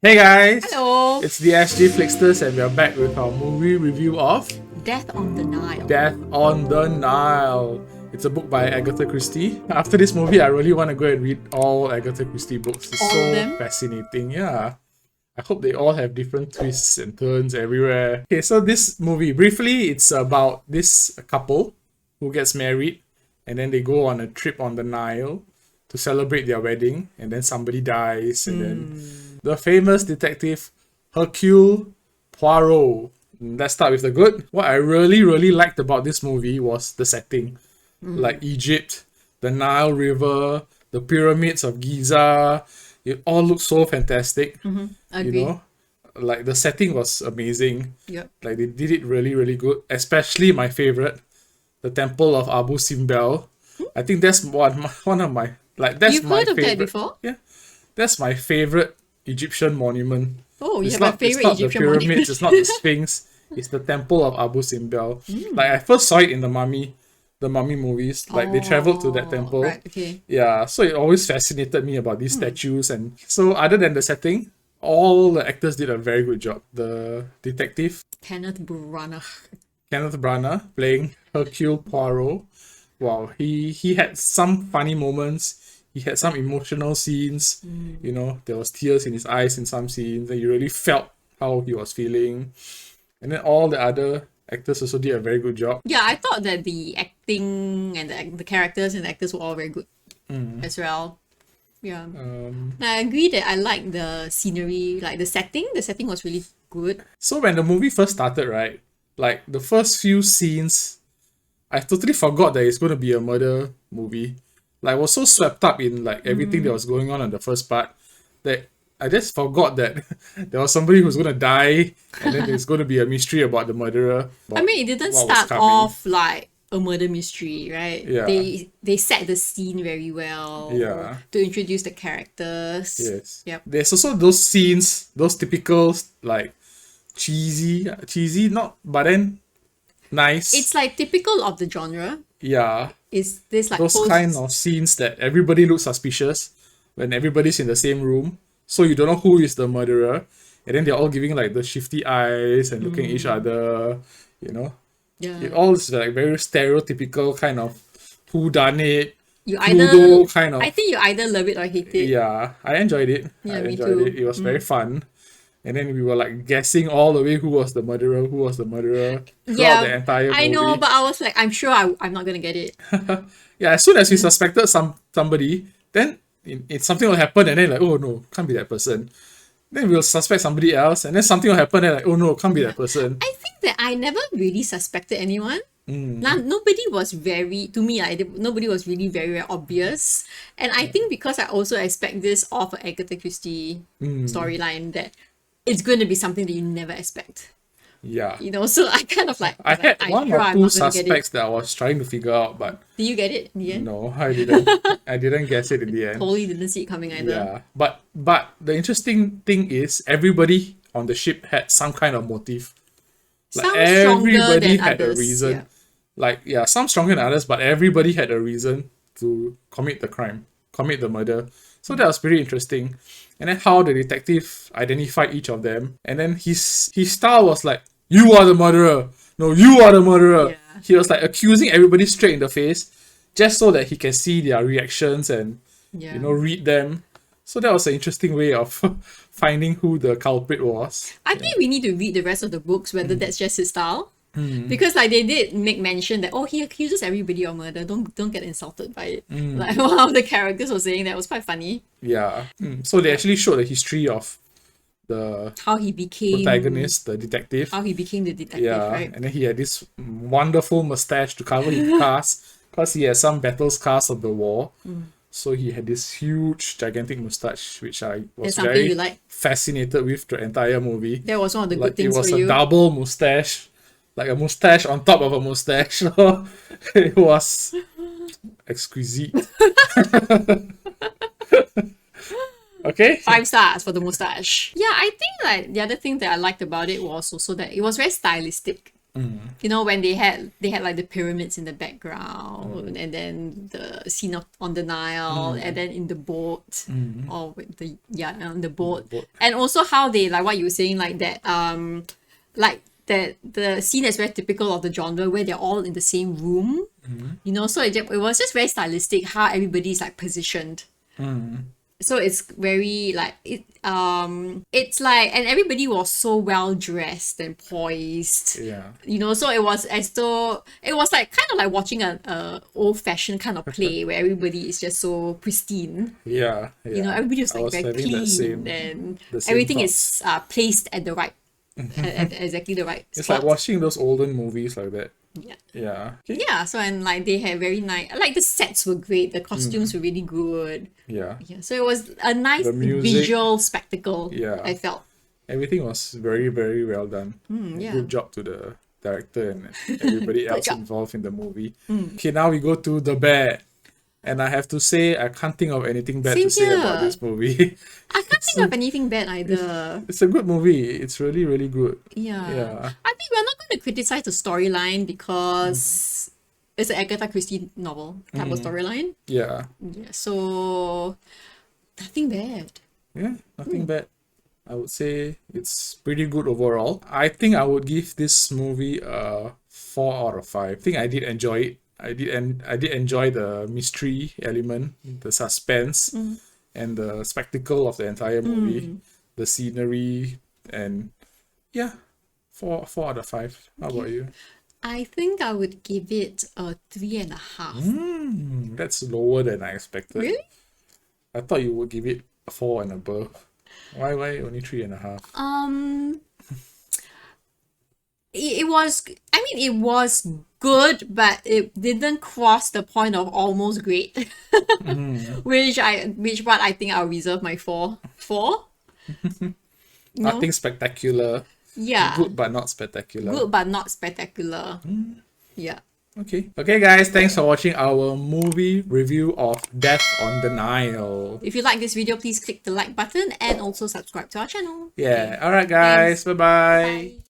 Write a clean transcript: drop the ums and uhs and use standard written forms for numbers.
Hey guys! Hello! It's the SG Flixters and we are back with our movie review of Death on the Nile. Death on the Nile. It's a book by Agatha Christie. After this movie, I really want to go and read all Agatha Christie books. It's All so of them? fascinating, yeah. I hope they all have different twists and turns everywhere. Okay, so this movie, briefly, it's about this couple who gets married and then they go on a trip on the Nile to celebrate their wedding, and then somebody dies, and then the famous detective Hercule Poirot. Let's start with the good. What I really liked about this movie was the setting. Like Egypt, the Nile River, the pyramids of Giza. It all looked so fantastic. Agree. You know, like the setting was amazing. Yep. Like they did it really good. Especially my favorite, the Temple of Abu Simbel. I think that's one of my that's You've my heard of favorite. that before? Yeah, that's my favorite Egyptian monument. Oh, you It's have a not, favorite it's not Egyptian the pyramids, monument. it's not the Sphinx, it's the Temple of Abu Simbel. Like I first saw it in the Mummy movies. Like they traveled to that temple. Right, okay. Yeah, so it always fascinated me about these statues, and so other than the setting, all the actors did a very good job. The detective Kenneth Branagh. Kenneth Branagh playing Hercule Poirot. Wow, he had some funny moments. He had some emotional scenes. You know, there was tears in his eyes in some scenes, and you really felt how he was feeling. And then all the other actors also did a very good job. Yeah, I thought that the acting and the characters and the actors were all very good as well. Yeah. I agree that I like the scenery, like the setting. The setting was really good. So when the movie first started, right, like the first few scenes, I totally forgot that it's going to be a murder movie. Like I was so swept up in like everything that was going on in the first part that I just forgot that there was somebody who's going to die, and then there's going to be a mystery about the murderer. I mean, it didn't what was start coming. off like a murder mystery, right? Yeah. They set the scene very well. Yeah. To introduce the characters. Yes. Yep. There's also those scenes, those typical like cheesy, not, but then nice. It's like typical of the genre. Yeah. Is this like Those kind of scenes that everybody looks suspicious when everybody's in the same room, so you don't know who is the murderer, and then they're all giving like the shifty eyes and looking at each other, you know. Yeah. It all is like very stereotypical kind of whodunit, You Cluedo kind of. I think you either love it or hate it. Yeah, I enjoyed it. Yeah, I me enjoyed too. it. It was very fun. And then we were like guessing all the way who was the murderer throughout the entire movie. I know, but I was like, I'm sure I'm not gonna get it. Yeah, as soon as we suspected somebody, then something will happen, and then like, oh no, can't be that person. Then we'll suspect somebody else, and then something will happen, and like, oh no, can't be that person. I think that I never really suspected anyone. Nobody was nobody was really very obvious. And I think because I also expect this of an Agatha Christie storyline, that it's going to be something that you never expect. Yeah. You know, so I kind of like, I had I'm one sure or I'm two not gonna get it. suspects that I was trying to figure out, but Did you get it in the end? no, I didn't. I didn't guess it in the end. Totally didn't see it coming either. Yeah, but the interesting thing is everybody on the ship had some kind of motive. Like Some stronger everybody than had others, a reason. yeah. Like yeah, some stronger than others, but everybody had a reason to commit the crime, commit the murder. So that was pretty interesting. And then how the detective identified each of them, and then his style was like, "You are the murderer. No, you are the murderer." Yeah. He was like accusing everybody straight in the face, just so that he can see their reactions and Yeah. you know, read them. So that was an interesting way of finding who the culprit was. I think we need to read the rest of the books, whether that's just his style. Because like they did make mention that he accuses everybody of murder. Don't get insulted by it. Like one of the characters was saying that. It was quite funny. Yeah. So they actually showed the history of the How he became protagonist, the detective. How he became the detective, Yeah. right? And then he had this wonderful mustache to cover his scars, because he had some battle scars of the war. So he had this huge, gigantic mustache, which I was That's something very you like. fascinated with the entire movie. That was one of the Like good things it was for a you. double mustache, like a mustache on top of a mustache. So it was exquisite. Okay. 5 stars for the mustache. Yeah, I think like the other thing that I liked about it was also that it was very stylistic. You know, when they had like the pyramids in the background, and then the scene on the Nile, and then in the boat, or with on the boat, and also how they, like what you were saying, like that, like that the scene is very typical of the genre where they're all in the same room. You know, so it was just very stylistic how everybody's like positioned. So it's very like it's like, and everybody was so well dressed and poised. Yeah. You know, so it was as though it was like kind of like watching a old fashioned kind of play where everybody is just so pristine. Yeah. You know, everybody was I like was very having clean, and the same everything thoughts. is placed at the right, at exactly the right It's spot. like watching those olden movies like that. Yeah. Yeah. Okay. Yeah, so, and like they had very nice, like the sets were great, the costumes were really good. Yeah. Yeah, so it was a nice The music, visual spectacle. Yeah. I felt. Everything was very, very well done. Yeah. Good job to the director and everybody else job. involved in the movie. Okay, now we go to the bad. And I have to say, I can't think of anything bad Same to say here. about this movie. I can't think of anything bad either. It's a good movie. It's really, really good. Yeah. Yeah. I think we're not going to criticize the storyline because it's an Agatha Christie novel type of storyline. Yeah. Yeah, so nothing bad. Yeah, nothing bad. I would say it's pretty good overall. I think I would give this movie a 4 out of 5. I think I did enjoy it. I did enjoy the mystery element, the suspense, and the spectacle of the entire movie, the scenery, and yeah, 4 out of 5. How about you? I think I would give it a 3.5. That's lower than I expected. Really? I thought you would give it a 4 and above. Why only 3.5? It was, I mean, it was good, but it didn't cross the point of almost great. which I think I'll reserve my 4 for. Nothing spectacular. Yeah. Good but not spectacular. Good but not spectacular. Yeah. Okay, guys, thanks for watching our movie review of Death on the Nile. If you like this video, please click the like button and also subscribe to our channel. Yeah, alright guys, bye-bye. Bye.